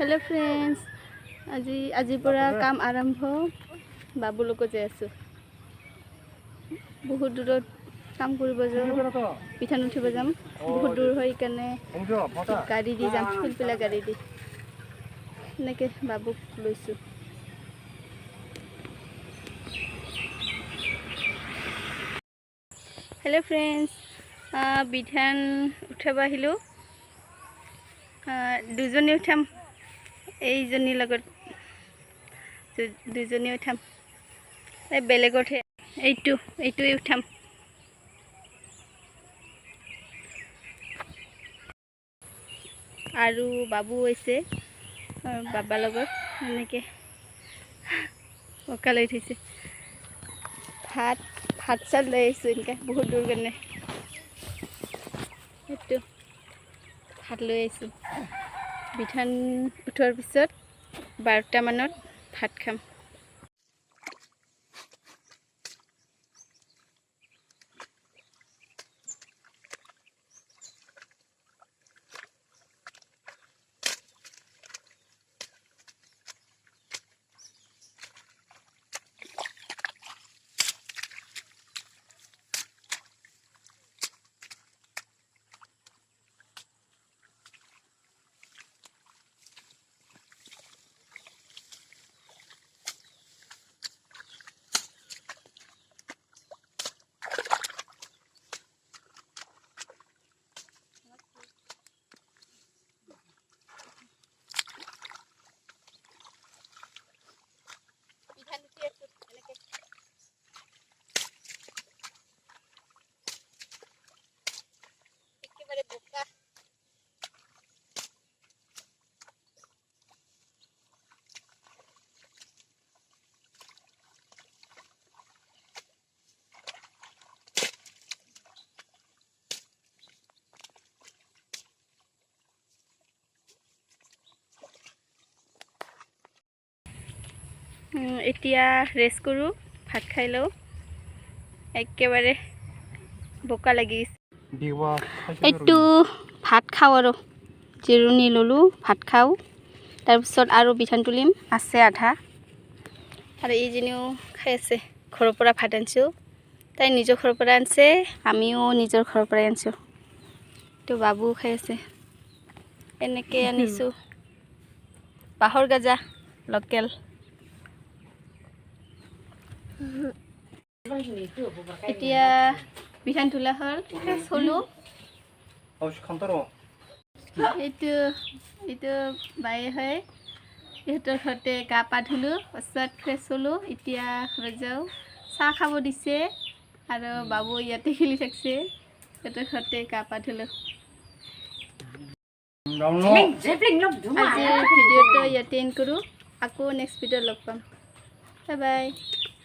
hello friends আজি পৰা কাম আৰম্ভ বাবুলক যাই আছো বহুত দূৰত কাম কৰিব যাম পিঠান উঠিব যাম বহুত দূৰ হৈ কেনে গাড়ী দি যাম ফুলপিলা গাড়ী দি নেকে বাবুক লৈছো हेलो फ्रेंड्स बिधान उठाब আহিলো দুজনী উঠাম এইজনী লগত দুজনী উঠাম এই বেলেগত এইটোই উঠাম আৰু বাবু হৈছে বাবা লগত এনেকে ওকাল উঠিছে ভাত চাল লৈ আহিছোঁ এনেকৈ বহুত দূৰ কাৰণে এইটো ভাত লৈ আহিছোঁ বিধান উঠোৱাৰ পিছত 12টা মানত ভাত খাম এতিয়া ৰেষ্ট কৰো ভাত খাই লও একেবাৰে বোকা লাগিছে এইটো ভাত খাও আৰু জিৰণি ললো ভাত খাও তাৰ পিছত আৰু বিধান তুলিম আছে আধা আৰু এইজনীও খাই আছে ঘৰৰ পৰা ভাত আনছো তাই নিজৰ ঘৰৰ পৰা আনছে আমিও নিজৰ ঘৰৰ পৰা আনছো তো বাবু খাই আছে এনেকে আনিছো বাহৰ গাজা লোকেল এতিয়া বিধান তোলা হল হলো এইটো বায়ে হয় ইহঁতৰ ঘৰতে গা পা ধুলো পাছত ফ্ৰেছ হলো এতিয়া ঘৰত যাওঁ চাহ খাব দিছে আৰু বাবু ইয়াতে খেলি থাকছে ইহঁতৰ ঘৰতে গা পা ধুলো আজিৰ ভিডিঅ'টো ইয়াতে এণ্ড কৰোঁ আকৌ নেক্সট ভিডিঅ' লগ পাম বাই বাই